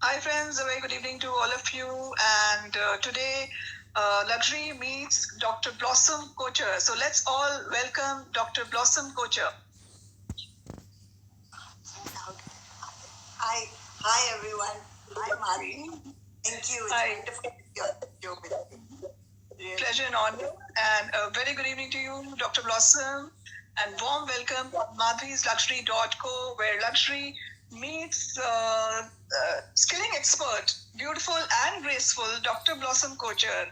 Hi friends, a very good evening to all of you. And today, Luxury meets Dr. Blossom Kochhar. So let's all welcome Dr. Blossom Kochhar. Hi everyone. Hi Madhu. Thank you. It's Hi. wonderful to be on the show with you. Really. Pleasure and honor. And a very good evening to you, Dr. Blossom. And warm welcome on madhvisluxury.co, where luxury meets skilling expert, beautiful and graceful Dr. Blossom Kochhar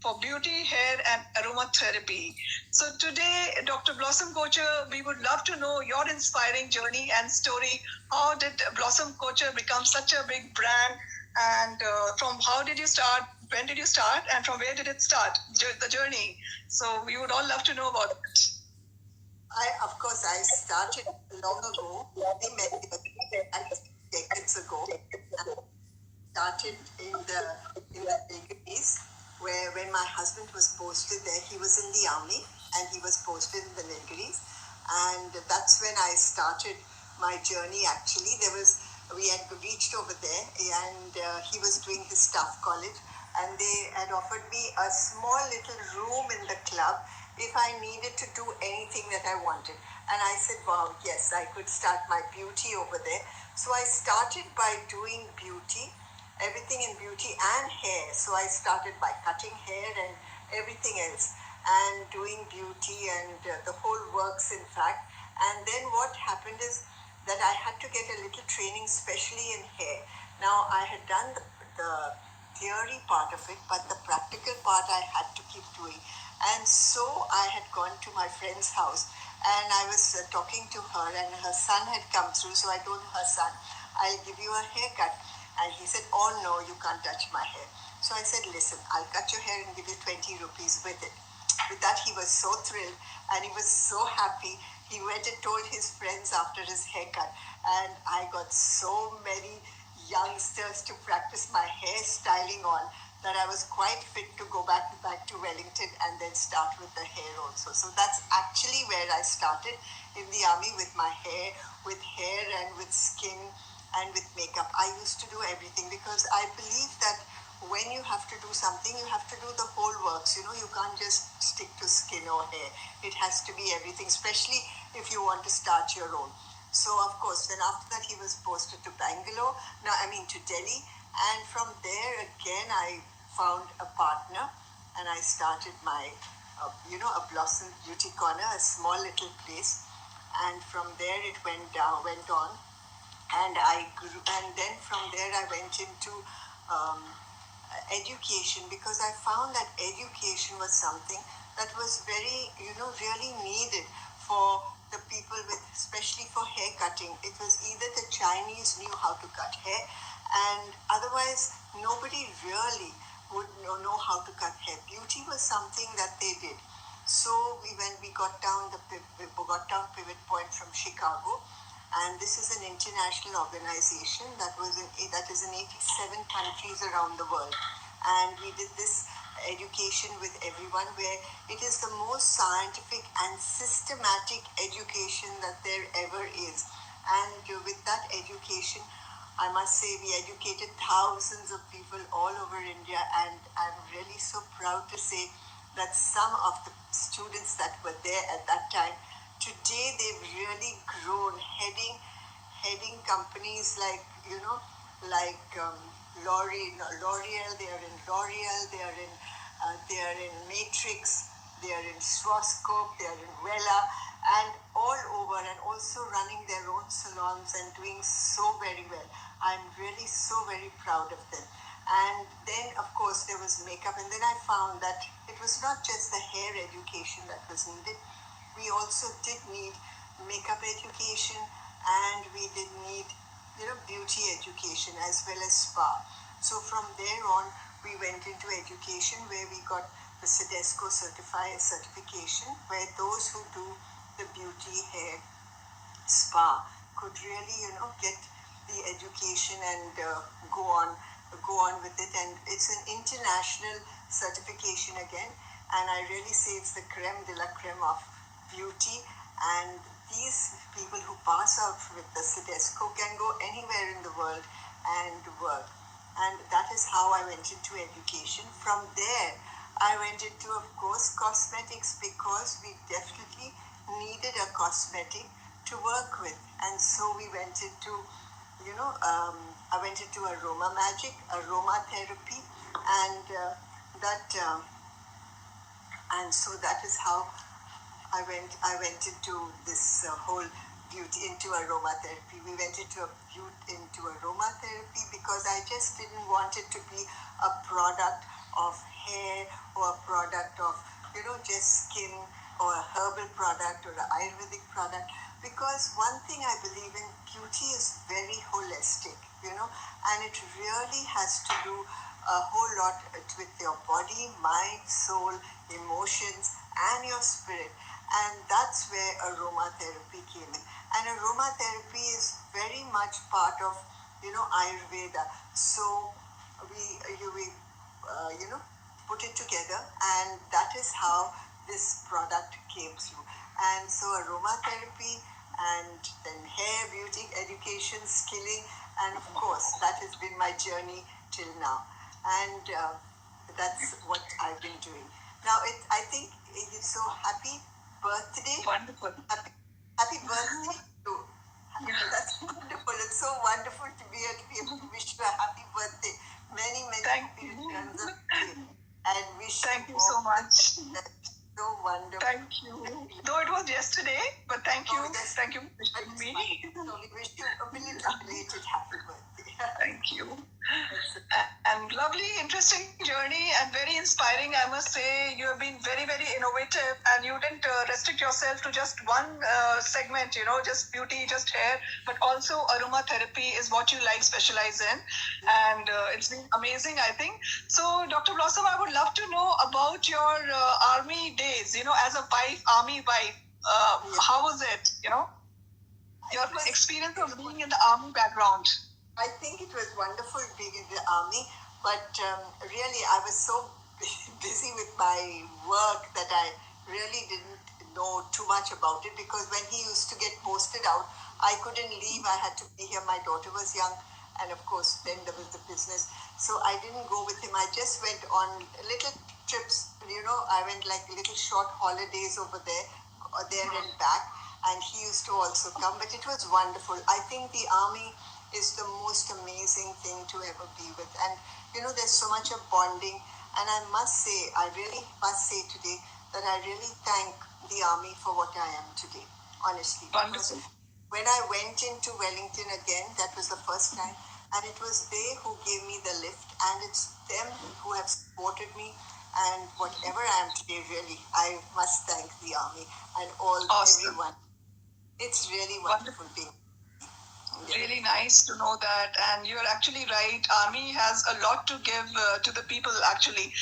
for beauty, hair, and aromatherapy. So today, Dr. Blossom Kochhar, we would love to know your inspiring journey and story. How did Blossom Kochhar become such a big brand? And from how did you start? When did you start? And from where did it start? The journey. So we would all love to know about it. Of course, I started long ago, many, many decades ago. I started in the Nilgiris, where when my husband was posted there, he was in the army and he was posted in the Nilgiris, and that's when I started my journey. Actually, we had reached over there, and he was doing his staff college, and they had offered me a small little room in the club if I needed to do anything that I wanted. And I said, wow, yes, I could start my beauty over there. So I started by doing beauty, everything in beauty and hair. So I started by cutting hair and everything else, and doing beauty and the whole works, in fact. And then what happened is that I had to get a little training, especially in hair. Now, I had done the theory part of it, but the practical part I had to keep doing. And so I had gone to my friend's house, and I was talking to her, and her son had come through. So I told her son, I'll give you a haircut. And he said, oh no, you can't touch my hair. So I said, listen, I'll cut your hair and give you 20 rupees with it. With that, he was so thrilled and he was so happy. He went and told his friends after his haircut, and I got so many youngsters to practice my hairstyling on that I was quite fit to go back to Wellington and then start with the hair also. So that's actually where I started in the army, with hair and with skin and with makeup. I used to do everything because I believe that when you have to do something, you have to do the whole works. You can't just stick to skin or hair. It has to be everything, especially if you want to start your own. So, of course, then after that, he was posted to Bangalore, to Delhi. And from there, again, I found a partner and I started a Blossom Beauty Corner, a small little place. And from there, it went on, and I grew, and then from there I went into um, education, because I found that education was something that was very, really needed for the people especially for hair cutting. It was either the Chinese knew how to cut hair, and otherwise nobody really would know how to cut hair. Beauty was something that they did. So when we got down Pivot Point from Chicago, and this is an international organization that is in 87 countries around the world, and we did this education with everyone, where it is the most scientific and systematic education that there ever is. And with that education, I must say, we educated thousands of people all over India, and I'm really so proud to say that some of the students that were there at that time, today they've really grown, heading companies like, L'Oreal. They are in L'Oreal. They are in Matrix. They are in Swascope. They are in Vela, and all over, and also running their own salons and doing so very well. I'm really so very proud of them. And then, of course, there was makeup, and then I found that it was not just the hair education that was needed. We also did need makeup education, and we did need, beauty education as well as spa. So from there on, we went into education, where we got the CEDESCO certification, where those who do the beauty, hair, spa could really, get the education and go on with it. And it's an international certification again, and I really say it's the creme de la creme of beauty. And these people who pass out with the CEDESCO can go anywhere in the world and work. And that is how I went into education. From there, I went into, of course, cosmetics, because we definitely needed a cosmetic to work with. And so we went into, I went into aroma magic, aroma therapy, and that, and so that is how I went into this whole beauty, into aromatherapy. We went into aromatherapy because I just didn't want it to be a product of hair, or a product of, just skin, or a herbal product, or an Ayurvedic product. Because one thing I believe in, beauty is very holistic, and it really has to do a whole lot with your body, mind, soul, emotions, and your spirit. And that's where aromatherapy came in. And aromatherapy is very much part of, Ayurveda. So we put it together, and that is how this product came through. And so aromatherapy, and then hair, beauty, education, skilling, and of course that has been my journey till now. And that's what I've been doing. Now, I think it is so happy birthday. Wonderful. Happy birthday to. That's wonderful. It's so wonderful to be able to wish you a happy birthday. Many, many happy returns of the day. And wish Thank you you so all much. so wonderful. Thank you. Though it was yesterday, but thank you. Yes. Thank you for wishing me. So we wish you a belated happy birthday. Thank you. And lovely, interesting journey, and very inspiring, I must say. You have been very, very innovative, and you didn't restrict yourself to just one segment, just beauty, just hair, but also aromatherapy is what you like, specialize in. And it's been amazing, I think. So, Dr. Blossom, I would love to know about your army days, as a wife, army wife. How was it, your experience of being in the army background? I think it was wonderful being in the army, but really I was so busy with my work that I really didn't know too much about it, because when he used to get posted out, I couldn't leave. I had to be here. My daughter was young, and of course, then there was the business. So I didn't go with him. I just went on little trips, I went like little short holidays over there, and back, and he used to also come, but it was wonderful. I think the army is the most amazing thing to ever be with. And there's so much of bonding. And I really must say today that I really thank the army for what I am today, honestly. Wonderful. Because when I went into Wellington again, that was the first time, and it was they who gave me the lift, and it's them who have supported me. And whatever I am today, really, I must thank the army and Awesome. everyone. It's really wonderful being. Really nice to know that, and you're actually right. Army has a lot to give to the people, actually,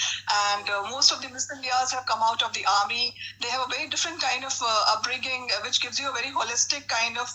and most of the Miss Indias have come out of the army. They have a very different kind of upbringing, which gives you a very holistic kind of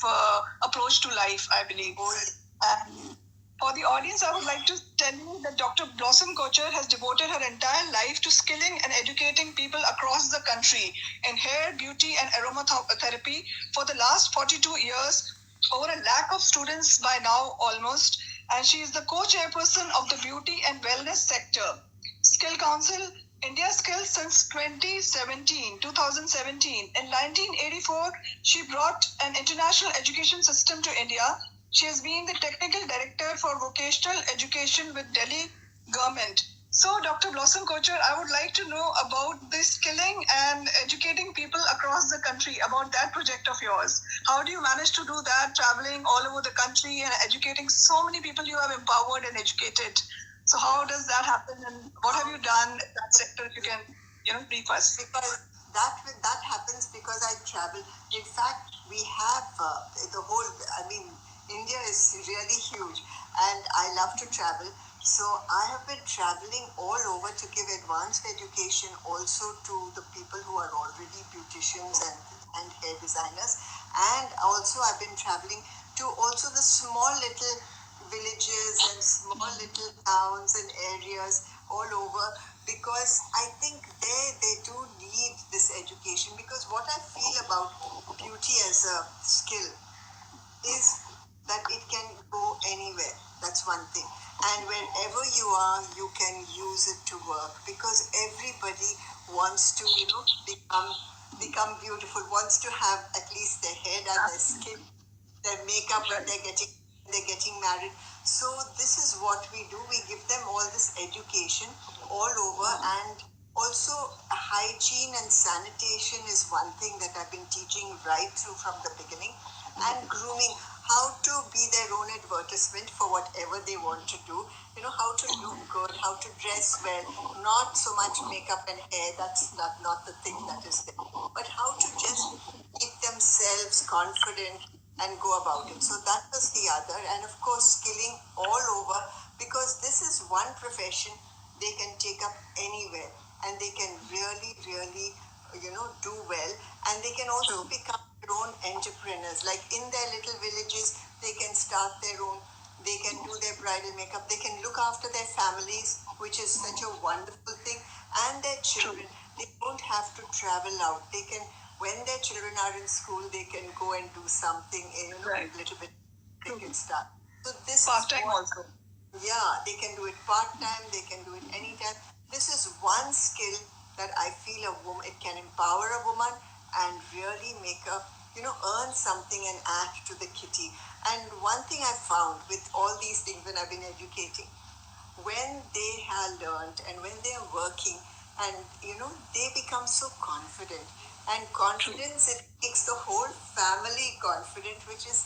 approach to life, I believe. And for the audience, I would like to tell you that Dr. Blossom Kochhar has devoted her entire life to skilling and educating people across the country in hair, beauty, and aromatherapy for the last 42 years. Over a lakh of students by now, almost, and she is the co-chairperson of the Beauty and Wellness Sector Skill Council, India Skills since 2017. In 1984, she brought an international education system to India. She has been the technical director for vocational education with Delhi government. So, Dr. Blossom Kochhar, I would like to know about this skilling and educating people across the country, about that project of yours. How do you manage to do that, traveling all over the country and educating so many people you have empowered and educated? So, how does that happen, and what have you done in that sector? If you can, brief us. Because that happens because I travel. In fact, we have the whole. I mean, India is really huge, and I love to travel. So I have been traveling all over to give advanced education also to the people who are already beauticians and hair designers. And also I've been traveling to also the small little villages and small little towns and areas all over, because I think they do need this education. Because what I feel about beauty as a skill is that it can go anywhere. That's That's one thing. And wherever you are, you can use it to work, because everybody wants to, become beautiful, wants to have at least their hair done, their skin, their makeup when they're getting married. So this is what we do. We give them all this education all over, and also hygiene and sanitation is one thing that I've been teaching right through from the beginning, and grooming, how to be their own advertisement for whatever they want to do. How to look good, how to dress well, not so much makeup and hair, that's not the thing that is there, but how to just keep themselves confident and go about it. So that was the other. And of course, skilling all over, because this is one profession they can take up anywhere, and they can really, really, do well. And they can also become their own entrepreneurs. Like in their little villages, they can start their own, they can do their bridal makeup, they can look after their families, which is such a wonderful thing, and their children. They don't have to travel out. They can, when their children are in school, they can go and do something, a little bit, they can start. So this part-time also. Yeah, they can do it part-time, they can do it anytime. This is one skill that I feel a woman, it can empower a woman and really make her, earn something and add to the kitty. And one thing I found with all these things when I've been educating, when they have learned and when they are working, and they become so confident, and confidence, it makes the whole family confident, which is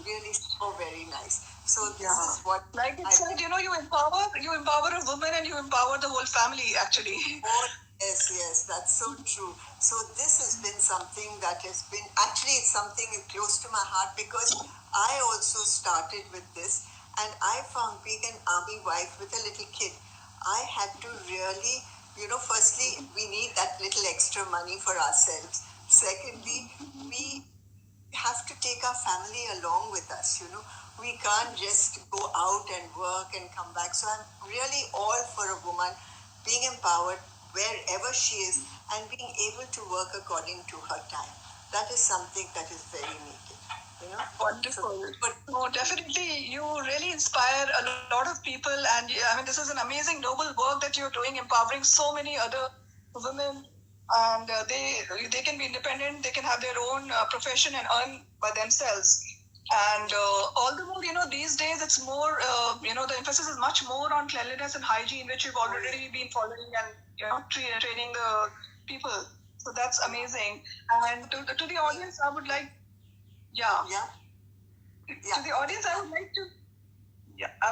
really so very nice. So this is what, like it said, you empower a woman and you empower the whole family actually. Oh, yes, that's so true. So this has been something that has been, actually it's something close to my heart, because I also started with this, and I found, being an army wife with a little kid, I had to really, firstly, we need that little extra money for ourselves. Secondly, we have to take our family along with us. We can't just go out and work and come back. So I'm really all for a woman being empowered wherever she is, and being able to work according to her time. That is something that is very needed. Wonderful. Oh, definitely, you really inspire a lot of people, and this is an amazing, noble work that you're doing, empowering so many other women, and they can be independent, they can have their own profession and earn by themselves. And all the more, these days it's more, the emphasis is much more on cleanliness and hygiene, which you've already been following and training the people. So that's amazing. And to the audience, I would like, yeah. To the audience, I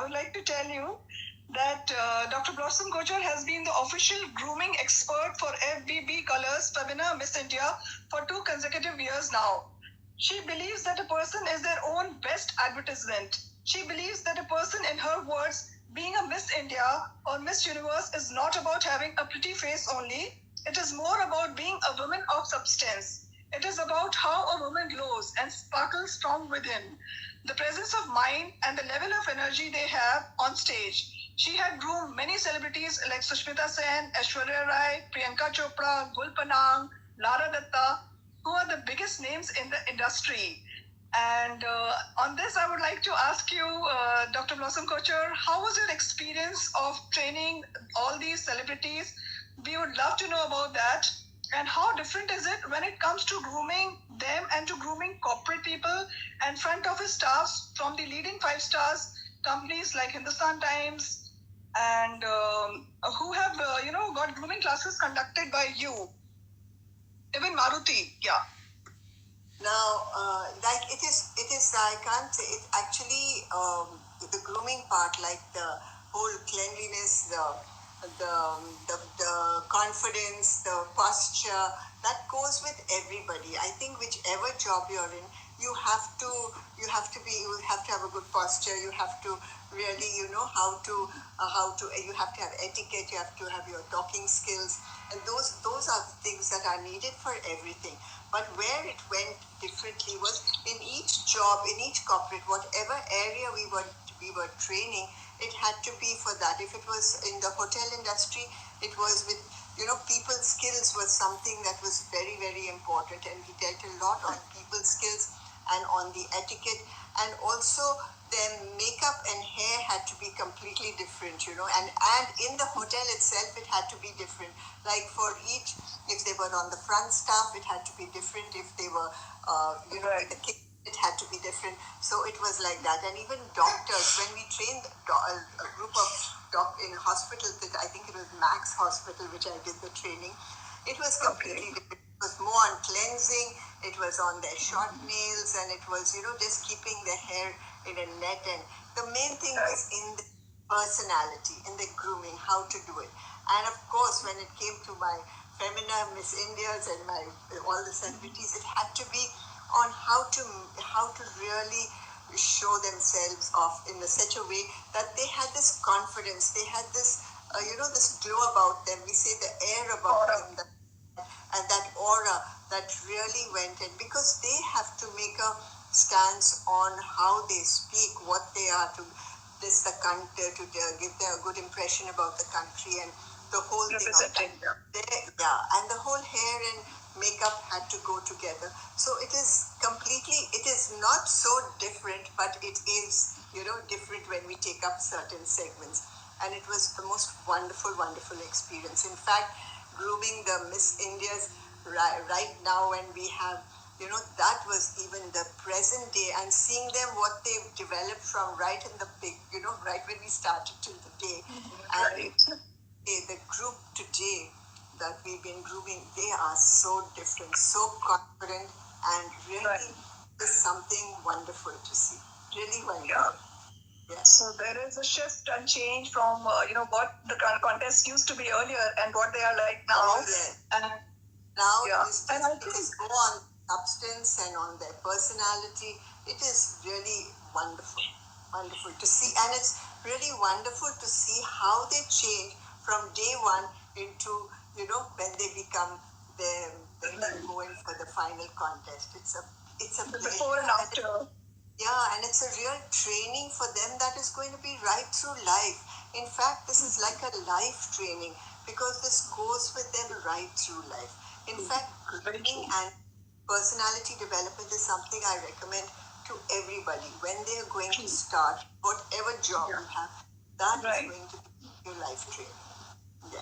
would like to tell you that Dr. Blossom Kochhar has been the official grooming expert for FBB Colors Femina Miss India for 2 consecutive years now. She believes that a person is their own best advertisement. She believes that a person, in her words, being a Miss India or Miss Universe is not about having a pretty face only. It is more about being a woman of substance. It is about how a woman glows and sparkles from within. The presence of mind and the level of energy they have on stage. She had groomed many celebrities like Sushmita Sen, Aishwarya Rai, Priyanka Chopra, Gul Panang, Lara Datta, who are the biggest names in the industry. And on this, I would like to ask you, Dr. Blossom Kochhar, how was your experience of training all these celebrities? We would love to know about that. And how different is it when it comes to grooming them and to grooming corporate people and front office staffs from the leading 5 stars companies like Hindustan Times, and who have got grooming classes conducted by you, even Maruti, yeah. Now, like it is, I can't say it actually, the grooming part, like the whole cleanliness, the confidence, the posture, that goes with everybody. I think whichever job you're in, you have to have a good posture. You have to really, you have to have etiquette. You have to have your talking skills, and those are the things that are needed for everything. But where it went differently was in each job, in each corporate, whatever area we were training, it had to be for that. If it was in the hotel industry, it was with, people skills was something that was very, very important. And we dealt a lot on people skills and on the etiquette. And also then makeup and hair had to be completely different, and in the hotel itself, it had to be different. Like for each, if they were on the front staff, it had to be different. If they were, in the kitchen, it had to be different. So it was like that. And even doctors, when we trained a group of in hospitals, that I think it was Max Hospital, which I did the training, it was completely different. It was more on cleansing, it was on their short nails, and it was, just keeping their hair in a net. And the main thing was in the personality, in the grooming, how to do it. And of course, when it came to my Femina Miss Indias and my all the celebrities, it had to be on how to really show themselves off in such a way that they had this confidence, they had this this glow about them. We say the air about them, and that aura that really went in, because they have to make a stance on how they speak, what they are to this the country, to give them a good impression about the country, and the whole thing of that. And the whole hair and makeup had to go together. So it is not so different, but it is, different when we take up certain segments. And it was the most wonderful, wonderful experience. In fact, grooming the Miss Indias right now, when we have, that was even the present day, and seeing them what they've developed from right in the big, right when we started till the day. And the group today that we've been grooming, they are so different, so confident, and really is something wonderful to see. Really wonderful. Yeah. So there is a shift and change from what the contest used to be earlier and what they are like now. Oh, yes. And now it is more on substance and on their personality. It is really wonderful to see, and it's really wonderful to see how they change from day one into when they become when they go in for the final contest. It's a before and after. Yeah, and it's a real training for them that is going to be right through life. In fact, this is like a life training, because this goes with them right through life. In fact, grooming and personality development is something I recommend to everybody when they are going to start whatever job you have. That is going to be your life training.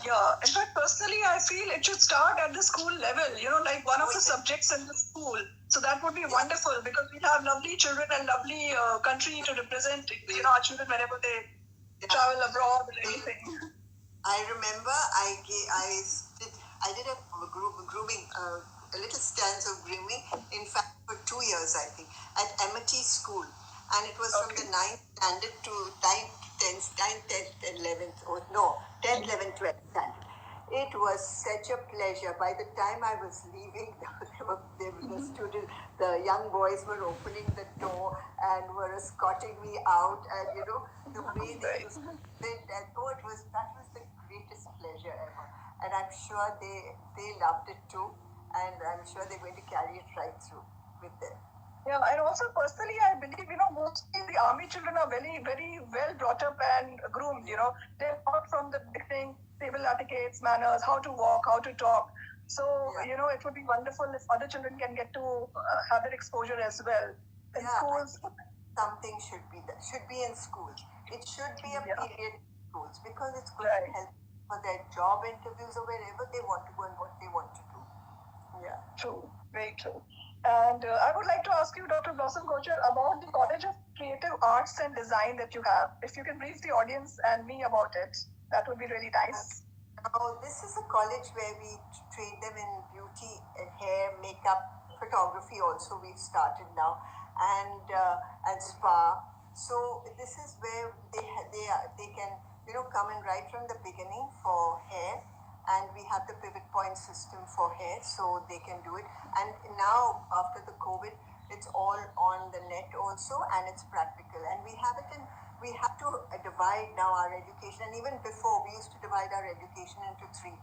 Yeah. In fact, personally, I feel it should start at the school level, like one of the subjects in the school. So that would be wonderful, because we have lovely children and lovely country to represent, our children whenever they travel abroad or anything. I remember I did a grooming, a little stance of grooming, in fact, for 2 years, I think, at Amity School. And it was from the 9th standard to 10th, 11th, or no, 10th, 11th, 12th standard. It was such a pleasure. By the time I was leaving, the young boys were opening the door and were escorting me out, and the way they used to sit, and that was the greatest pleasure ever. And I'm sure they loved it too, and I'm sure they're going to carry it right through with them. Yeah, and also personally, I believe, mostly the army children are very, very well brought up and groomed, They're taught from the beginning, table etiquettes, manners, how to walk, how to talk. So, it would be wonderful if other children can get to have that exposure as well. In schools, something should be in schools. It should be a period in schools, because it's going to help for their job interviews or wherever they want to go and what they want to do. Yeah. True. Very true. And I would like to ask you, Dr. Blossom Kochhar, about the College of Creative Arts and Design that you have. If you can brief the audience and me about it, that would be really nice. Now, this is a college where we train them in beauty and hair, makeup, photography also we've started now, and spa. So this is where they can come in right from the beginning for hair, and we have the pivot point system for hair, so they can do it. And now after the COVID, it's all on the net also, and it's practical. And we have to divide now our education, and even before we used to divide our education into 3.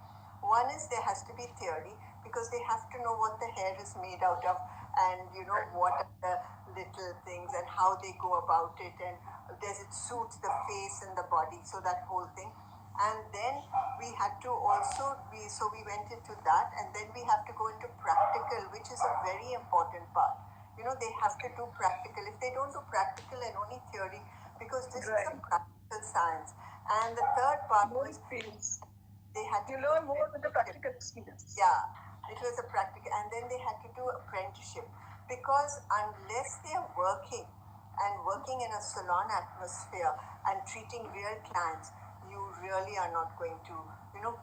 One is there has to be theory, because they have to know what the hair is made out of, and what are the little things and how they go about it, and does it suit the face and the body, so that whole thing. And then we had to also we went into that, and then we have to go into practical, which is a very important part. They have to do practical. If they don't do practical and only theory, because this is a practical science. And the third part More was experience. they had to You do learn more with the apprenticeship. practical experience. Yeah, it was a practical, and then they had to do apprenticeship because unless they are working and working in a salon atmosphere and treating real clients, you really are not going to,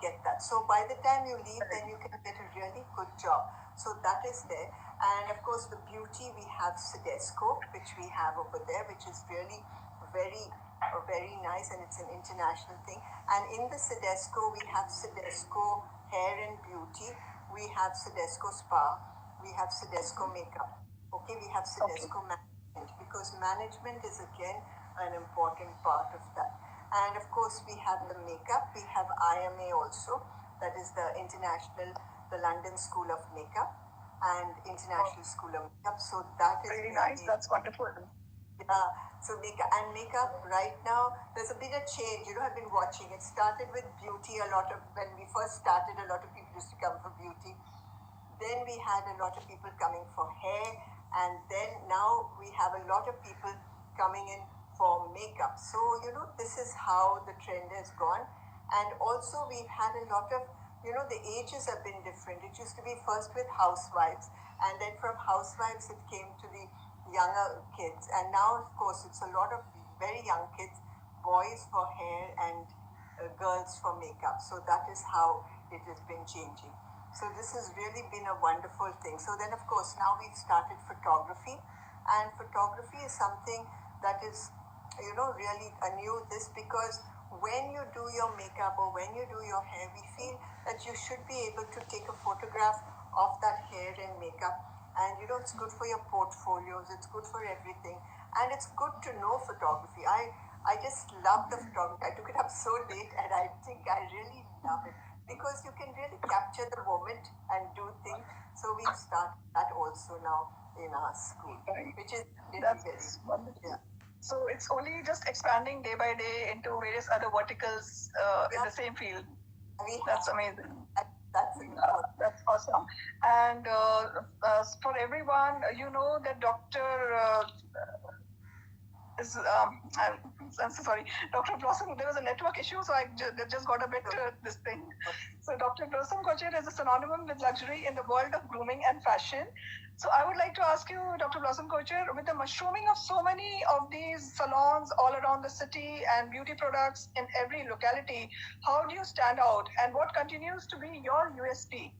get that. So by the time you leave, then you can get a really good job. So that is there, and of course the beauty we have Sedesco, which we have over there, which is really very very nice, and it's an international thing. And in the Sedesco, we have Sedesco Hair and Beauty, we have Sedesco Spa, we have Sedesco Makeup. Okay, we have Sedesco Management, because management is again an important part of that. And of course, we have the makeup, we have IMA also, that is the International, the London School of Makeup and International School of Makeup. So that is Very really nice. That's wonderful. so makeup right now, there's a bit of change. I've been watching. It started with beauty. When we first started, a lot of people used to come for beauty. Then we had a lot of people coming for hair, and then now we have a lot of people coming in for makeup. So this is how the trend has gone. And also we've had a lot of, the ages have been different. It used to be first with housewives, and then from housewives it came to the younger kids, and now of course it's a lot of very young kids, boys for hair and girls for makeup. So that is how it has been changing. So this has really been a wonderful thing. So then of course now we've started photography, and photography is something that is really a new this, because when you do your makeup or when you do your hair, we feel that you should be able to take a photograph of that hair and makeup, and it's good for your portfolios, it's good for everything, and it's good to know photography. I just love the photography. I took it up so late, and I think I really love it because you can really capture the moment and do things. So we've started that also now in our school, Right. which is really That's very wonderful. yeah. So it's only just expanding day by day into various other verticals in the same field. That's amazing. That's important. That's awesome. And for everyone, you know that Dr. Is I'm so sorry, Dr. Blossom. There was a network issue, so I just got a bit this thing. So Dr. Blossom Kochhar is a synonym with luxury in the world of grooming and fashion. So I would like to ask you, Dr. Blossom Kochhar, with the mushrooming of so many of these salons all around the city and beauty products in every locality, how do you stand out, and what continues to be your USP?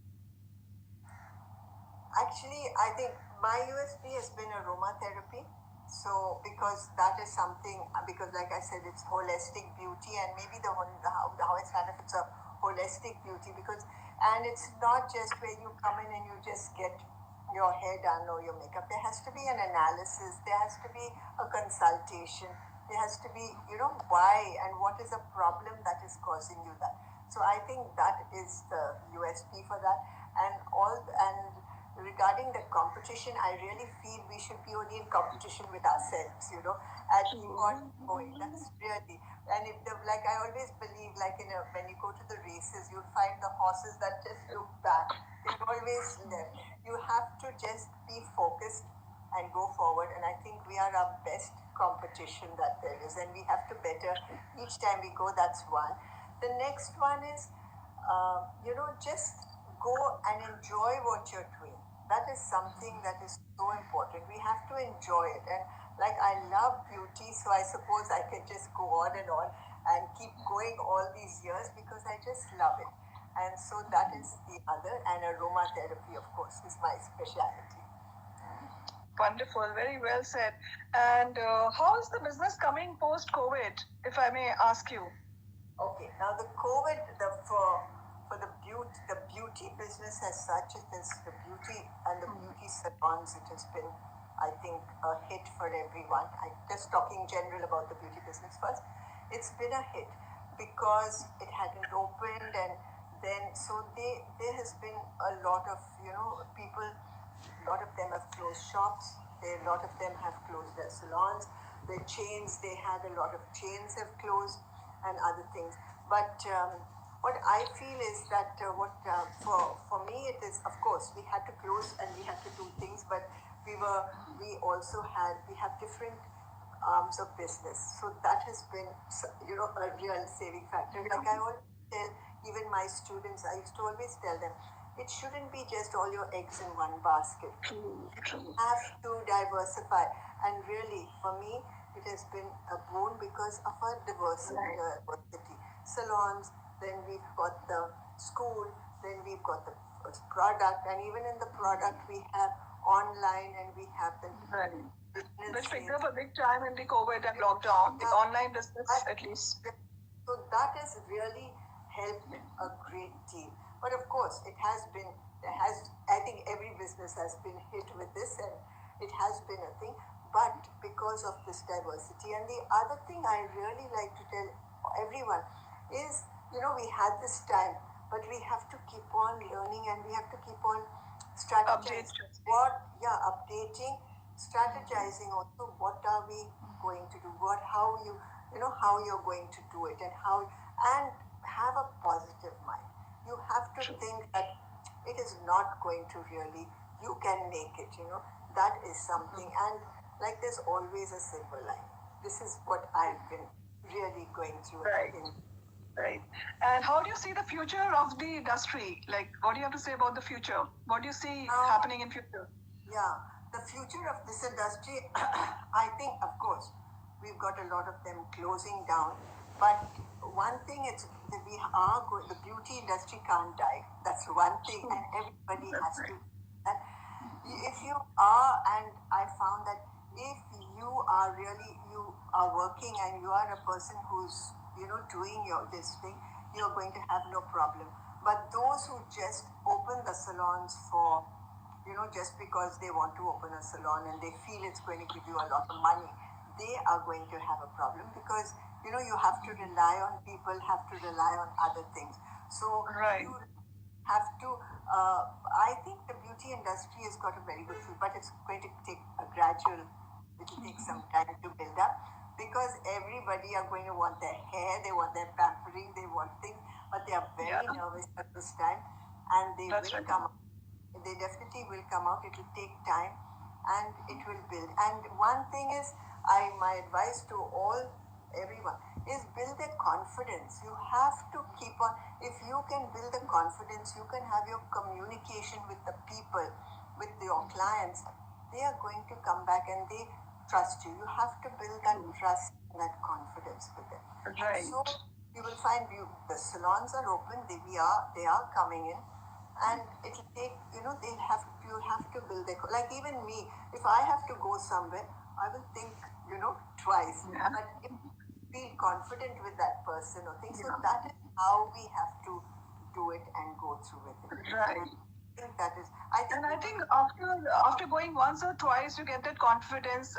Actually, I think my USP has been aromatherapy. So, because that is something, because like I said, it's holistic beauty, and maybe how I stand if it's a holistic beauty, because, and it's not just where you come in and you just get your hair done or your makeup. There has to be an analysis, there has to be a consultation, there has to be, why and what is the problem that is causing you that. So I think that is the USP for that. And regarding the competition, I really feel we should be only in competition with ourselves, and keep on going. That's really, and if like I always believe, like when you go to the races, you'll find the horses that just look back. They always left. You have to just be focused and go forward. And I think we are our best competition that there is, and we have to better each time we go. That's one. The next one is, just go and enjoy what you're doing. That is something that is so important. We have to enjoy it. And like I love beauty, so I suppose I can just go on and keep going all these years because I just love it. And so that is the other. And aromatherapy, of course, is my specialty. Wonderful, very well said. And how is the business coming post COVID, if I may ask you? Okay, now the COVID, for the beauty business as such, it is the beauty and the beauty salons. It has been, I think, a hit for everyone. I just talking general about the beauty business first. It's been a hit because it hadn't opened, and then so there has been a lot of people. A lot of them have closed shops. A lot of them have closed their salons. The chains, they had a lot of chains have closed and other things. But what I feel is that for me it is, of course we had to close and we had to do things, but we have different arms of business. So that has been, a real saving factor. Like I always tell even my students, I used to always tell them, it shouldn't be just all your eggs in one basket. True, true. Have to diversify. And really, for me, it has been a boon because of our diversity. Salons, then we've got the school, then we've got the product, and even in the product, we have online and we have the Right. business Which picked sales. up a big time in the COVID and lockdown, the online business at least. So that has really helped a great deal. But of course, I think every business has been hit with this and it has been a thing. But because of this diversity, and the other thing I really like to tell everyone is, we had this time, but we have to keep on learning and we have to keep on Updates. strategizing. Updating, strategizing also, what are we going to do, how you're going to do it, and have a positive mind. You have to think that it is not going to really, you can make it, that is something. And like there's always a silver line. This is what I've been really going through. Right. Right. And how do you see the future of the industry? Like, what do you have to say about the future? What do you see happening in future? Yeah, the future of this industry, I think, of course, we've got a lot of them closing down. But one thing is that the beauty industry can't die. That's one thing, and everybody has to. And if you are, and I found that if you are working and you are a person who's, doing this thing, you're going to have no problem. But those who just open the salons for, just because they want to open a salon and they feel it's going to give you a lot of money, they are going to have a problem because, you have to rely on people, have to rely on other things. So Right. you have to, I think the beauty industry has got a very good feel, but it's going to take it'll take some time to build up because everybody are going to want their hair, they want their pampering, they want things, but they are very nervous at this time and they That's will right. come up. They definitely will come out. It will take time and it will build. And one thing is, my advice to everyone is build their confidence. You have to keep on. If you can build the confidence, you can have your communication with the people, with your clients. They are going to come back and they trust you. You have to build that trust and that confidence with them. Right. So you will find the salons are open. They are coming in and it'll take, you'll have to build like even me, if I have to go somewhere, I will think, twice. Yeah. But if feel confident with that person or things, so that is how we have to do it and go through with it. Right. I think that is, I think, and I think after going once or twice, you get that confidence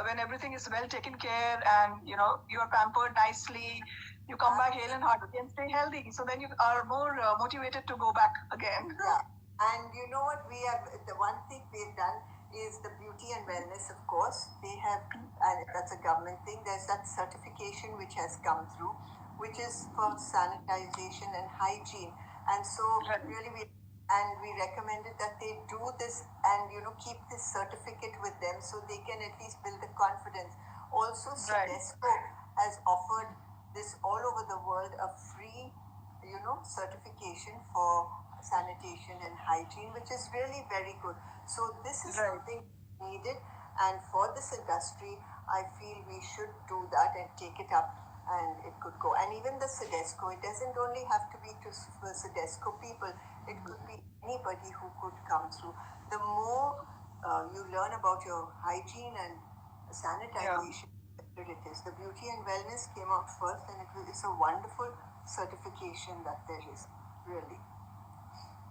when everything is well taken care and you are pampered nicely. You come back hale and hearty and stay healthy. So then you are more motivated to go back again. Yeah. And you know what we have, the one thing we've done is the beauty and wellness, of course. They have, and that's a government thing, there's that certification which has come through, which is for sanitization and hygiene. And so really we recommended that they do this and, keep this certificate with them so they can at least build the confidence. Also, Sedesco has offered this all over the world a free certification for sanitation and hygiene, which is really very good. So this is something needed, and for this industry, I feel we should do that and take it up, and it could go. And even the Sedesco, it doesn't only have to be to Sedesco people; it could be anybody who could come through. The more you learn about your hygiene and sanitization, it is. The beauty and wellness came out first, and it's a wonderful certification that there is, really.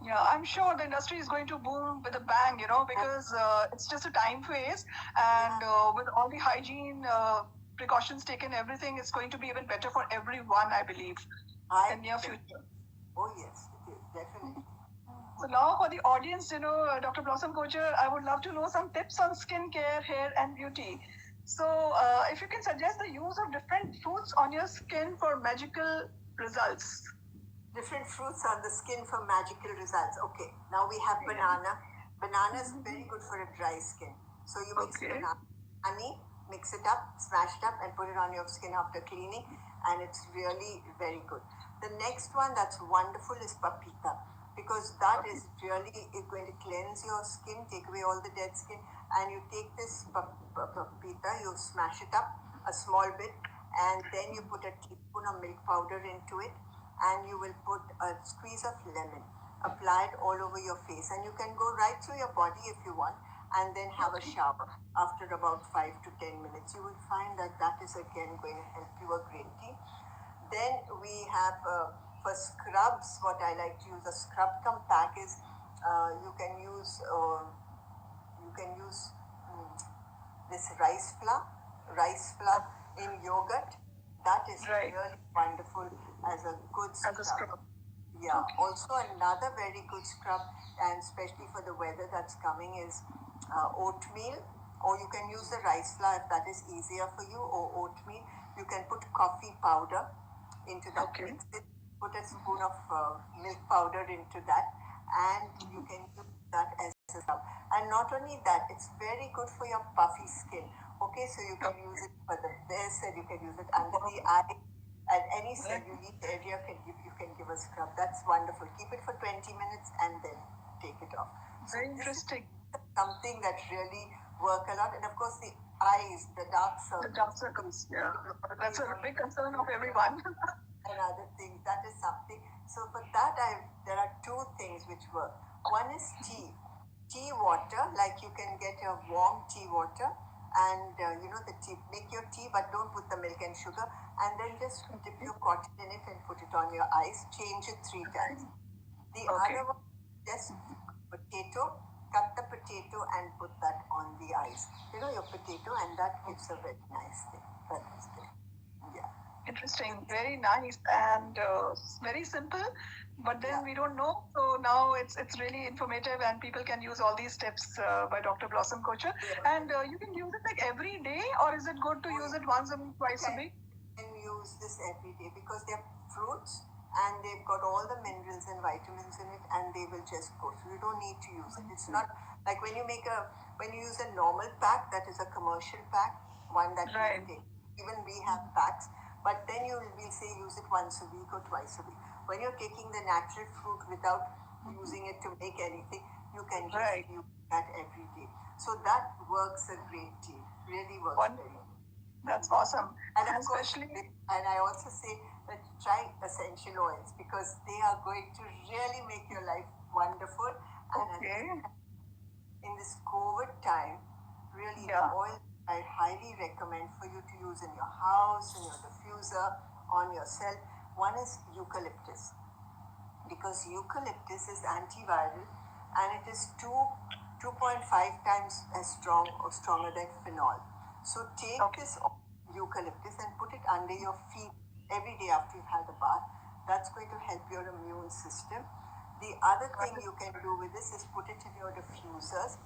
Yeah, I'm sure the industry is going to boom with a bang, because it's just a time phase, and with all the hygiene precautions taken, everything is going to be even better for everyone, I believe, in near future. Oh yes, it is, definitely. So now for the audience, Dr. Blossom Kochhar, I would love to know some tips on skincare, hair, and beauty. So if you can suggest the use of different fruits on your skin for magical results. Different fruits on the skin for magical results. Okay, now we have banana. Banana is very good for a dry skin. So you mix banana, honey, mix it up, smash it up, and put it on your skin after cleaning, and it's really very good. The next one that's wonderful is papita, because that is really going to cleanse your skin, take away all the dead skin, and you take this papita, you smash it up a small bit, and then you put a teaspoon of milk powder into it, and you will put a squeeze of lemon, apply it all over your face, and you can go right through your body if you want, and then have a shower after about 5 to 10 minutes. You will find that that is again going to help you a great deal. Then we have for scrubs, what I like to use, a scrub compact is you can use this rice flour in yogurt. That is Right. really wonderful as a good As a scrub. scrub. Yeah. Okay. Also, another very good scrub, and especially for the weather that's coming, is oatmeal. Or you can use the rice flour if that is easier for you, or oatmeal. You can put coffee powder into that. Okay. Mix it. Put a spoon of milk powder into that, and you can use that as a scrub. And not only that, it's very good for your puffy skin. Okay, so you can use it for the base, and you can use it under the eye, and any cellulite area you can give a scrub. That's wonderful. Keep it for 20 minutes and then take it off. So Very this is interesting. something that really work a lot. And of course the eyes, the dark The circles. dark circles, yeah. That's a big concern of everyone. And other things. That is something. So for that, there are two things which work. One is tea water. Like you can get a warm tea water, and the tea. Make your tea, but don't put the milk and sugar. And then just dip your cotton in it and put it on your eyes. Change it 3 times. The Okay. other one, just potato. Cut the potato and put that on the eyes. Your potato, and that gives a very nice thing. That is good. Yeah. Interesting, very nice, and very simple. But then Yeah. we don't know. So now it's really informative, and people can use all these tips by Dr. Blossom Kochhar. And you can use it like every day, or is it good to use it once a week, twice a week? Can use this every day because they're fruits and they've got all the minerals and vitamins in it, and they will just go. So you don't need to use it. It's not like when you use a normal pack, that is a commercial pack, one that Right. you take. Even we have packs, but then we'll say use it once a week or twice a week. When you're taking the natural fruit without using it to make anything, you can just Right. use that every day. So that works a great deal. Really works very well. That's awesome. And of course, especially, and I also say that try essential oils because they are going to really make your life wonderful. And okay. in this COVID time, really Yeah. the oil I highly recommend for you to use in your house, in your diffuser, on yourself. One is eucalyptus, because eucalyptus is antiviral and it is 2.5 times as strong or stronger than phenol. So take this eucalyptus and put it under your feet every day after you've had a bath. That's going to help your immune system. The other thing you can do with this is put it in your diffusers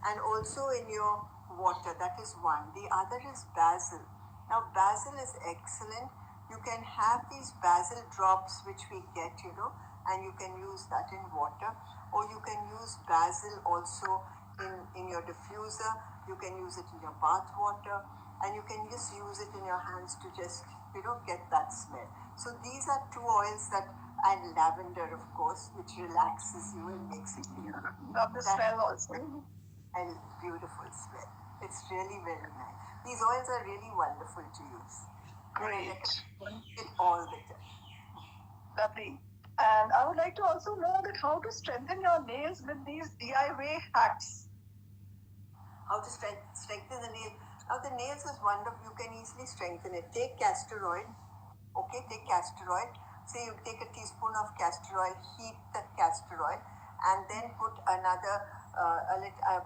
and also in your water. That is one. The other is basil. Now, basil is excellent. You can have these basil drops which we get, and you can use that in water, or you can use basil also in your diffuser. You can use it in your bath water, and you can just use it in your hands to just get that smell. So these are two oils that, and lavender of course, which relaxes you and makes you feel Love the smell also. and beautiful smell. It's really very nice. These oils are really wonderful to use. Great. It all the time. Lovely. And I would like to also know that how to strengthen your nails with these DIY hacks. How to strengthen the nail. Now the nails is wonderful. You can easily strengthen it. Take castor oil. Okay, take castor oil. Say you take a teaspoon of castor oil, heat the castor oil, and then put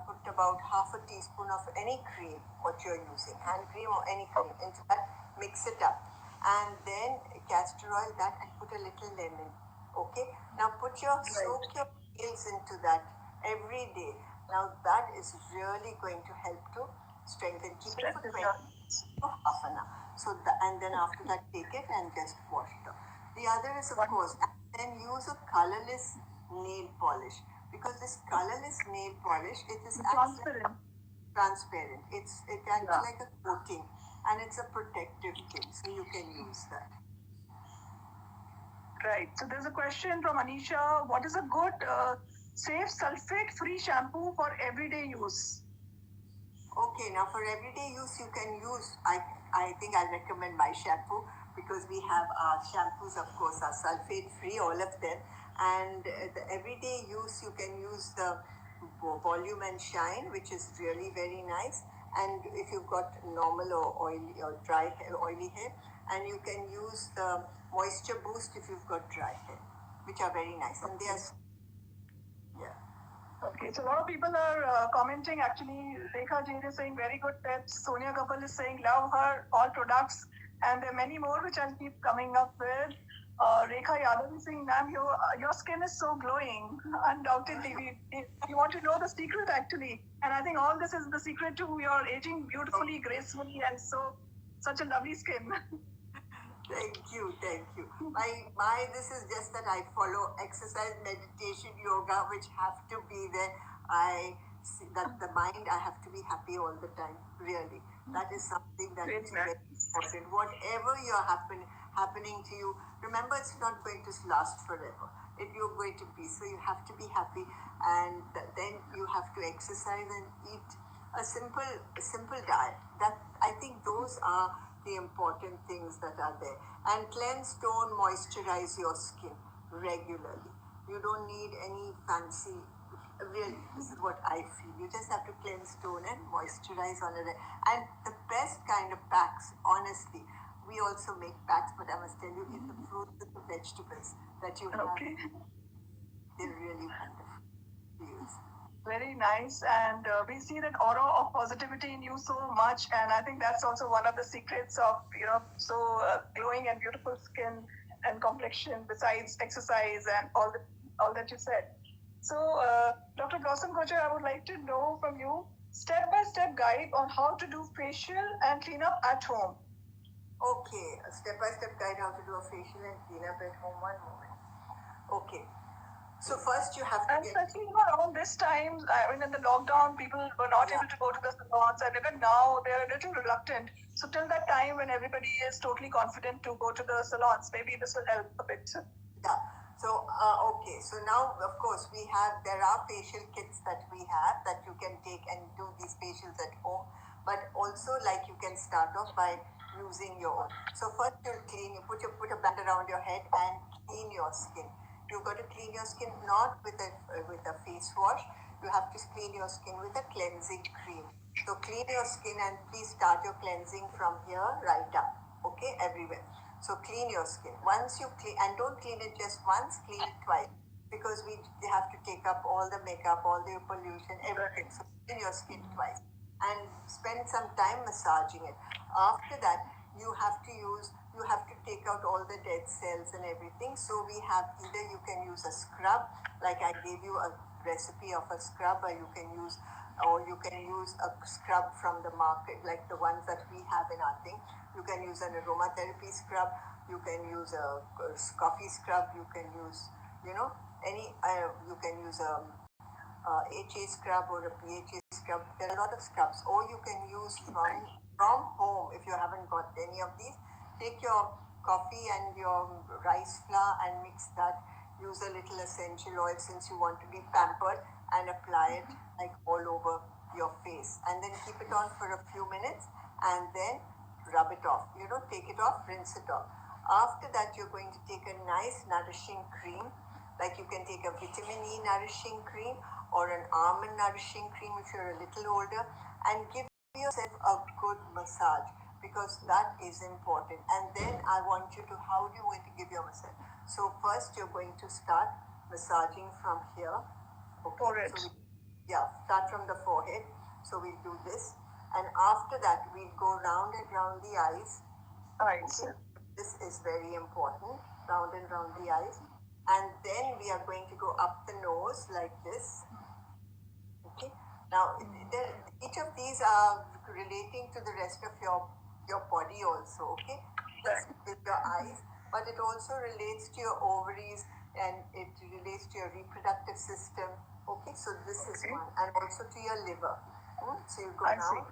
put about half a teaspoon of any cream, what you're using, hand cream or any cream, into that, mix it up. And then castor oil that, and put a little lemon. Okay, now soak your nails into that every day. Now that is really going to help to strengthen. Keep it for 20 to half an hour. So and then after that, take it and just wash it off. The other is of course, and then use a colorless nail polish, because this colorless nail polish, it is transparent. transparent. It acts like a coating, and it's a protective thing, so you can use that. Right. So there's a question from Anisha. What is a good, safe sulfate-free shampoo for everyday use? Okay, now for everyday use, you can use, I think I recommend my shampoo because we have our shampoos, of course, are sulfate free, all of them. And the everyday use, you can use the volume and shine, which is really very nice. And if you've got normal or oily or dry hair, oily hair, and you can use the moisture boost if you've got dry hair, which are very nice. And they are, yeah. Okay, so a lot of people are commenting actually. Rekha Jain is saying very good tips. Sonia Kapil is saying love her all products, and there are many more which I'll keep coming up with. Rekha Yadav is saying, ma'am, your skin is so glowing. Undoubtedly, we want to know the secret actually, and I think all this is the secret to your aging beautifully, gracefully, and such a lovely skin. Thank you, thank you. My this is just that I follow exercise, meditation, yoga, which have to be there. I see that the mind, I have to be happy all the time. Really, that is something that is very important. Whatever you're happening to you, remember it's not going to last forever. You're going to be, so you have to be happy, and then you have to exercise and eat a simple diet. That I think those are the important things that are there. And cleanse, tone, moisturize your skin regularly. You don't need any fancy. Really, this is what I feel. You just have to cleanse, tone, and moisturize on it. And the best kind of packs, honestly, we also make packs, but I must tell you, in the fruits and the vegetables that you have, they're really wonderful to use. Very nice, and we see that aura of positivity in you so much, and I think that's also one of the secrets of so glowing and beautiful skin and complexion. Besides exercise and all that you said. So, Dr. Blossom Kochhar, I would like to know from you step-by-step guide on how to do facial and cleanup at home. Okay, a step-by-step guide how to do a facial and cleanup at home. One moment. Okay. So first you have to And especially around this time, I mean, in the lockdown, people were not able to go to the salons, and even now they're a little reluctant. So till that time, when everybody is totally confident to go to the salons, maybe this will help a bit. Yeah. So okay. So now, of course, there are facial kits that we have that you can take and do these facials at home. But also, like you can start off by using your own. So first you'll clean. You put a band around your head and clean your skin. You've got to clean your skin not with a face wash. You have to clean your skin with a cleansing cream. So clean your skin and please start your cleansing from here right up. Okay, everywhere. So clean your skin. Once you clean, and don't clean it just once, clean it twice. Because we have to take up all the makeup, all the pollution, everything. So clean your skin twice. And spend some time massaging it. After that, you have to take out all the dead cells and everything. So we have either you can use a scrub, like I gave you a recipe of a scrub, or you can use a scrub from the market, like the ones that we have in our thing. You can use an aromatherapy scrub. You can use a coffee scrub. You can use, you can use a HA scrub or a PHA scrub. There are a lot of scrubs. Or you can use from home if you haven't got any of these. Take your coffee and your rice flour and mix that. Use a little essential oil since you want to be pampered and apply it like all over your face. And then keep it on for a few minutes and then rub it off. Take it off, rinse it off. After that, you're going to take a nice nourishing cream. Like you can take a vitamin E nourishing cream or an almond nourishing cream if you're a little older, and give yourself a good massage because that is important. And then I want you to, how do you going to give your massage? So first you're going to start massaging from here. Okay. Forehead. So start from the forehead. So we'll do this. And after that, we'll go round and round the eyes. Eyes. Okay. This is very important. Round and round the eyes. And then we are going to go up the nose like this. Okay. Now, each of these are relating to the rest of your body also. Okay. This is your eyes, but it also relates to your ovaries and it relates to your reproductive system. Okay. So this is one, and also to your liver. So you go down,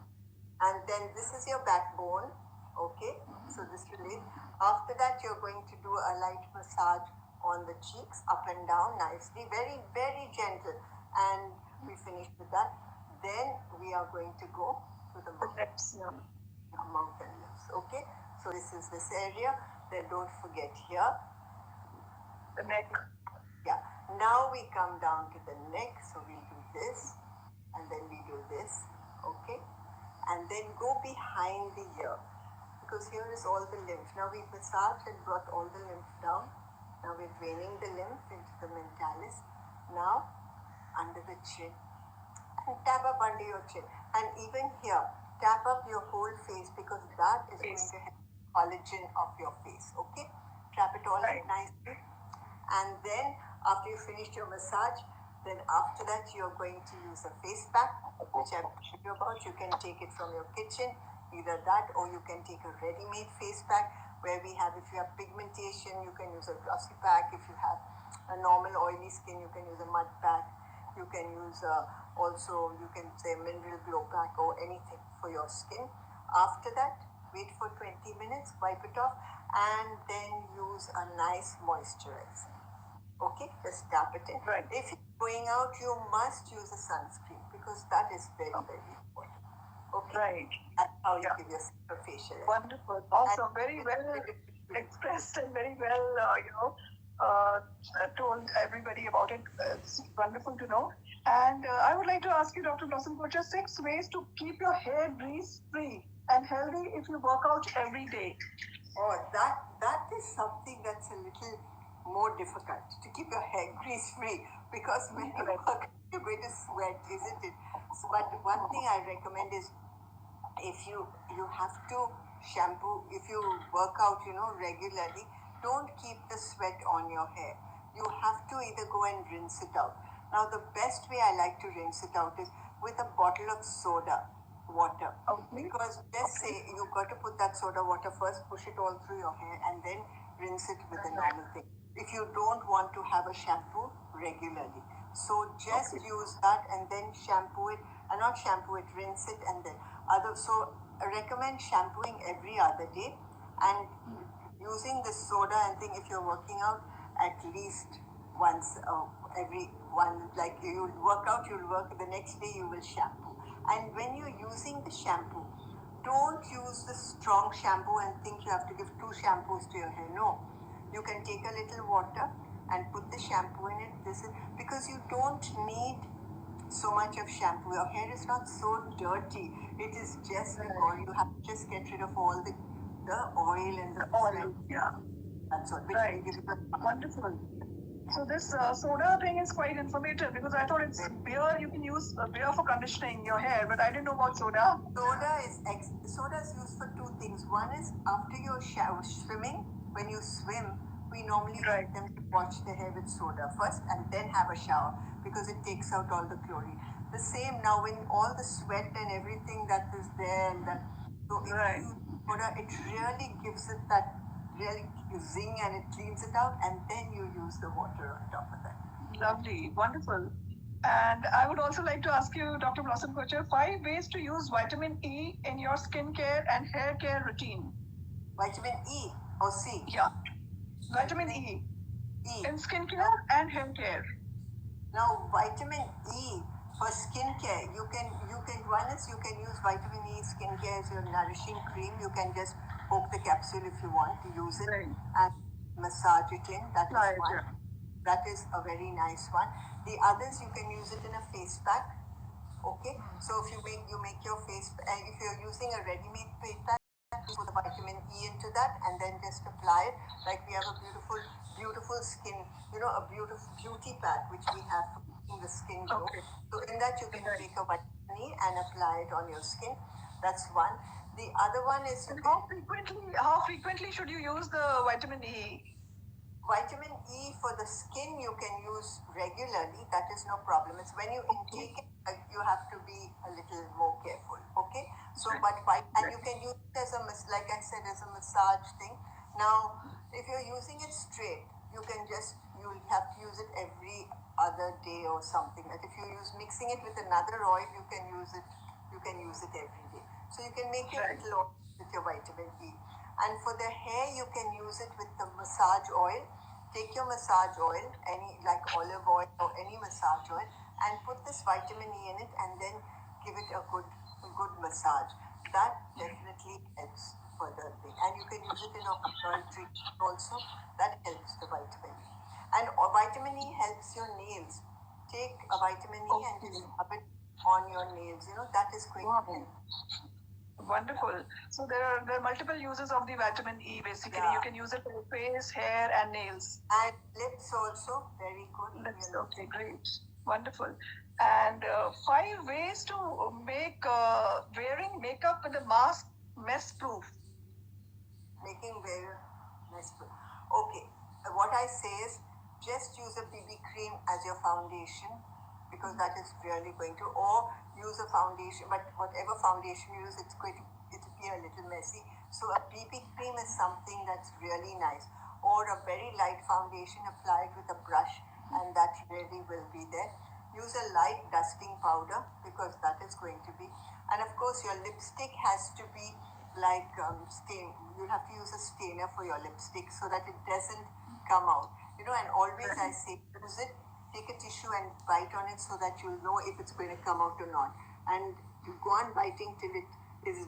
and then this is your backbone. Okay, so this will it. After that, you're going to do a light massage on the cheeks, up and down, nicely, very, very gentle. And we finish with that. Then we are going to go to the mountain lips. Okay, so this is this area. Then don't forget here, the neck. Yeah. Now we come down to the neck. So we'll do this, and then we do this. Okay, and then go behind the ear, because here is all the lymph. Now we massaged and brought all the lymph down. Now we're draining the lymph into the mentalis. Now under the chin, and tap up under your chin, and even here tap up your whole face, because that is going to help collagen of your face. Okay, trap it all up nicely, and then after you finish your massage, then after that you're going to use a face pack, which I've told you about. You can take it from your kitchen, either that, or you can take a ready-made face pack, where we have, if you have pigmentation, you can use a glossy pack. If you have a normal oily skin, you can use a mud pack. You can use also, you can say mineral glow pack or anything for your skin. After that, wait for 20 minutes, wipe it off, and then use a nice moisturizer. Okay, just tap it in. Right. If you're going out, you must use a sunscreen, because that is very, very important. Okay. Right. That's how you give yourself a facial. Wonderful. Awesome. Very well expressed and very well, told everybody about it. It's wonderful to know. And I would like to ask you, Dr. Blossom Kochhar, 6 ways to keep your hair grease-free and healthy if you work out every day. Oh, that is something that's a little more difficult, to keep your hair grease free, because when you work, you're going to sweat, isn't it? So, but one thing I recommend is, if you have to shampoo, if you work out, regularly, don't keep the sweat on your hair. You have to either go and rinse it out. Now, the best way I like to rinse it out is with a bottle of soda water. Okay. Because let's say you've got to put that soda water first, push it all through your hair, and then rinse it with the normal thing, if you don't want to have a shampoo regularly. So just use that and then shampoo it, and not shampoo it, rinse it, and then so I recommend shampooing every other day, and using the soda and thing, if you're working out, at least once every one, like you'll work out, you'll work, the next day you will shampoo. And when you're using the shampoo, don't use the strong shampoo and think you have to give 2 shampoos to your hair. No, you can take a little water and put the shampoo in it. This is because you don't need so much of shampoo. Your hair is not so dirty. It is just the oil. You have to just get rid of all the oil and the oil. Yeah, that's what. Right. Wonderful. So this soda thing is quite informative, because I thought it's beer. You can use beer for conditioning your hair, but I didn't know about soda. Soda is used for 2 things. One is after your swimming. When you swim, we normally let them wash their hair with soda first, and then have a shower, because it takes out all the chlorine. The same now, when all the sweat and everything that is there, and that, so if you use soda, it really gives it that really zing, and it cleans it out, and then you use the water on top of that. Lovely, wonderful. And I would also like to ask you, Dr. Blossom Kochhar, 5 ways to use vitamin E in your skincare and hair care routine. Vitamin E or C? Yeah. Vitamin E. In skincare and hair care. Now, vitamin E for skincare, you can one is you can use vitamin E skincare as your nourishing cream. You can just poke the capsule if you want to use it, and massage it in. That is one. That is a very nice one. The others, you can use it in a face pack. Okay, so if you make your face, if you're using a ready-made face pack, put the vitamin E into that, and then just apply it. Like we have a beautiful skin, a beautiful beauty pack which we have for making the skin glow. Okay. So in that you can take a vitamin E and apply it on your skin. That's one. The other one is how frequently should you use the vitamin E? Vitamin E for the skin you can use regularly. That is no problem. It's when you intake it, you have to be a little more careful. Okay. So, and you can use it as like I said, as a massage thing. Now, if you're using it straight, you'll have to use it every other day or something. Like if you use mixing it with another oil, you can use it you can use it every day. So you can make your little oil with your vitamin E. And for the hair, you can use it with the massage oil. Take your massage oil, any like olive oil or any massage oil, and put this vitamin E in it, and then give it a good massage. That definitely helps for the thing. And you can use it in a oil treatment also. That helps the vitamin E. And vitamin E helps your nails. Take a vitamin E and just rub it on your nails. That is going to help. Wonderful. So there are multiple uses of the vitamin E. Basically, you can use it for your face, hair, and nails. And lips also, very good. Lips, okay, great, wonderful. And 5 ways to make wearing makeup with a mask mess-proof. Making wear mess-proof. Okay, what I say is just use a BB cream as your foundation, because that is really going to, or use a foundation, but whatever foundation you use, it's going to be a little messy. So a BB cream is something that's really nice, or a very light foundation applied with a brush, and that really will be there. Use a light dusting powder, because that is going to be, and of course your lipstick has to be like stain. You'll have to use a stainer for your lipstick so that it doesn't come out. And always I say, use it, take a tissue and bite on it so that you'll know if it's going to come out or not. And you go on biting till it is,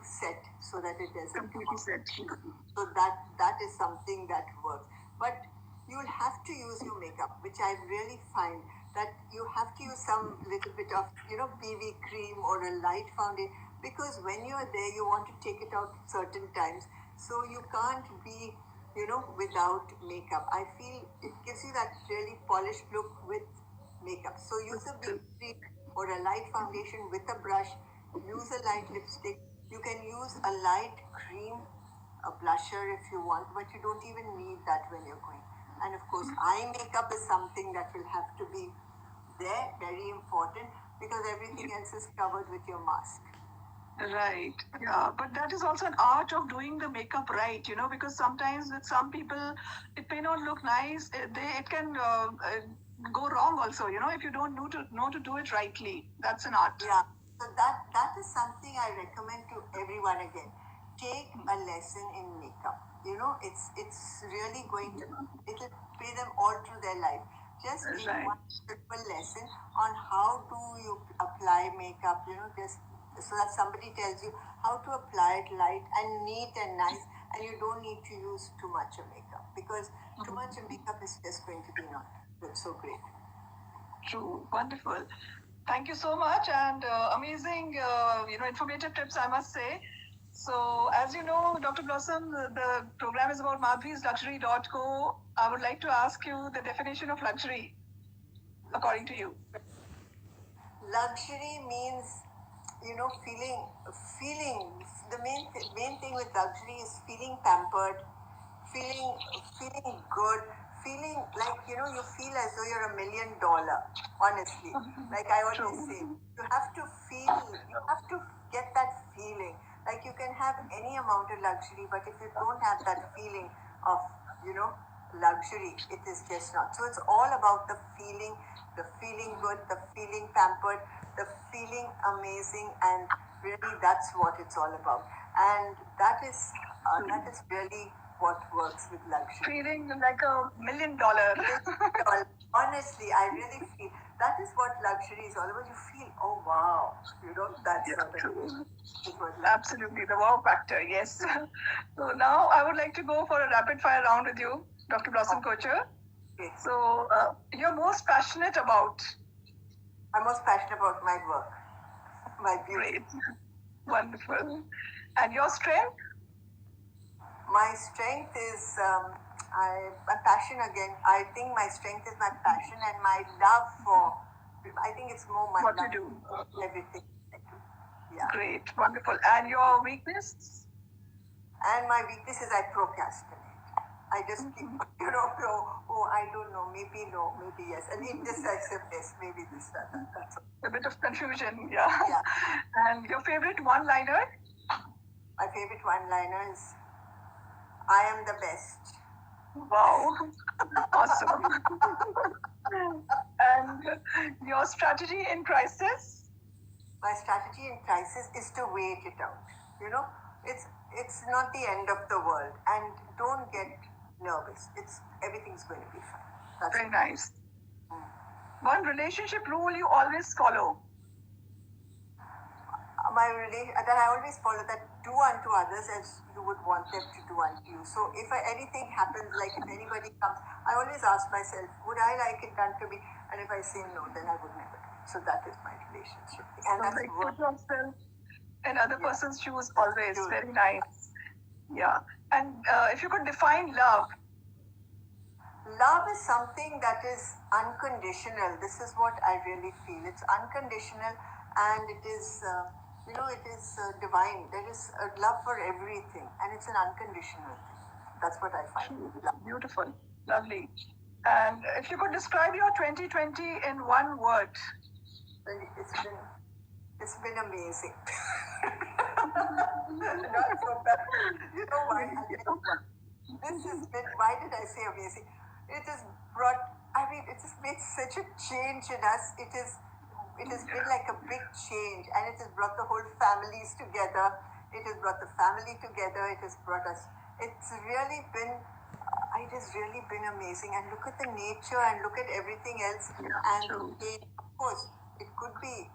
set, so that it doesn't come out. So that is something that works. But you'll have to use your makeup, which I really find that you have to use some little bit of, BB cream or a light foundation, because when you're there, you want to take it out certain times. So you can't be, without makeup. I feel it gives you that really polished look with makeup. So use a BB cream or a light foundation with a brush. Use a light lipstick. You can use a light cream, a blusher if you want, but you don't even need that when you're going. And of course, eye makeup is something that will have to be there, very important, because everything else is covered with your mask. Right. Yeah. But that is also an art of doing the makeup right, because sometimes with some people, it may not look nice. It can go wrong also, if you don't know to do it rightly. That's an art. Yeah. So that is something I recommend to everyone again. Take a lesson in makeup. It's really going to, it'll pay them all through their life. Just take one simple lesson on how do you apply makeup, just so that somebody tells you how to apply it light and neat and nice, and you don't need to use too much of makeup, because too much of makeup is just going to be not so great. True. Wonderful. Thank you so much, and amazing, informative tips, I must say. So, as you know, Dr. Blossom, the program is about madhvisluxury.co. I would like to ask you the definition of luxury, according to you. Luxury means, feeling. The main thing with luxury is feeling pampered, feeling good, feeling like, you feel as though you're $1 million, honestly. Like I always say, you have to get that feeling. Like you can have any amount of luxury, but if you don't have that feeling of, luxury, it is just not. So it's all about the feeling good, the feeling pampered, the feeling amazing, and really that's what it's all about. And that is really what works with luxury. Feeling like $1 million. Honestly, I really feel that is what luxury is all about. You feel, oh wow, that's Absolutely, the wow factor, yes. So now I would like to go for a rapid fire round with you, Dr. Blossom Kochhar. Okay. So you're most passionate about? I'm most passionate about my work, my beauty. Great, wonderful. And your strength? My strength is my passion again. I think my strength is my passion and my love for. I think it's more my what love you do. For everything. Yeah. Great, wonderful. And your weakness? And my weakness is I procrastinate. I just keep, I don't know, maybe no, maybe yes. And indecisiveness, maybe this, that. That's all. A bit of confusion, yeah. And your favorite one-liner? My favorite one-liner is, I am the best. Wow, awesome. And your strategy in crisis? My strategy in crisis is to wait it out. You know, it's not the end of the world, and don't get nervous. It's everything's going to be fine. That's Very nice. One relationship rule you always follow. That I always follow, that do unto others as you would want them to do unto you. So if anything happens, like if anybody comes, I always ask myself, would I like it done to me? And if I say no, then I would never. So that is my relationship, and So that's like work. put yourself in other person's shoes always. Good. Very nice. Yeah. And if you could define love. Love is something that is unconditional. This is what I really feel. It's unconditional, and it is, it is divine. There is a love for everything, and it's an unconditional thing. That's what I find. Beautiful. Lovely. And if you could describe your 2020 in one word. It's been amazing. Not so bad. You know why? Why did I say amazing? It has brought, it has made such a change in us. It has been like a big change, and it has brought the whole families together. It has brought the family together. It has brought us. It's really been. It has really been amazing. And look at the nature, and look at everything else. True. Of course, it could be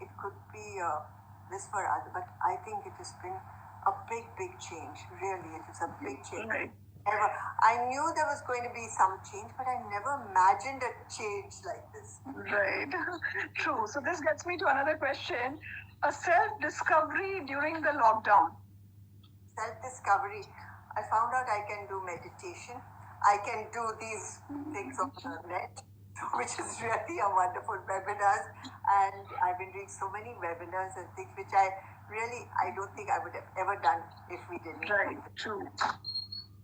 this for others, but I think it has been a big change. Really, it is a big change. Right. I knew there was going to be some change, but I never imagined a change like this. Right. True. So this gets me to another question. A self-discovery during the lockdown. Self-discovery. I found out I can do meditation. I can do these things on the net, which is really a wonderful webinars. And I've been doing so many webinars and things which I don't think I would have ever done if we didn't. Right. True.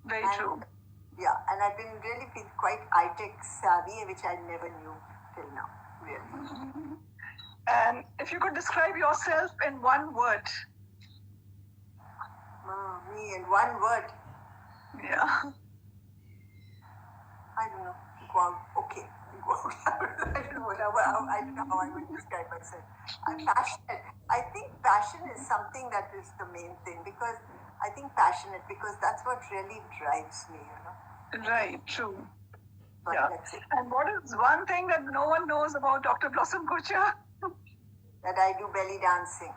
Very true. Yeah, and I've been really quite high-tech savvy, which I never knew till now, really. And if you could describe yourself in one word. Me in one word. Yeah. I don't know. Okay. I don't know how I would describe myself. I'm passionate. I think passion is something that is the main thing, because I think passionate, because that's what really drives me, Right, true. But yeah. That's it. And what is one thing that no one knows about Dr. Blossom Kochhar? That I do belly dancing.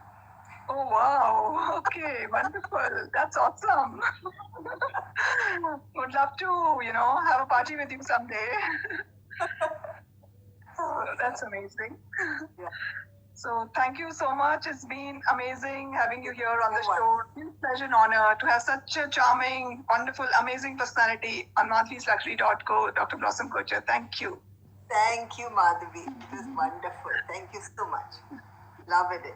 Oh, wow. Okay, wonderful. That's awesome. Would love to, have a party with you someday. That's amazing. Yeah. So thank you so much. It's been amazing having you here on the show. It's a pleasure and honor to have such a charming, wonderful, amazing personality on madhvisluxury.co, Dr. Blossom Kochhar. Thank you. Thank you, Madhavi. It was wonderful. Thank you so much. Loved it.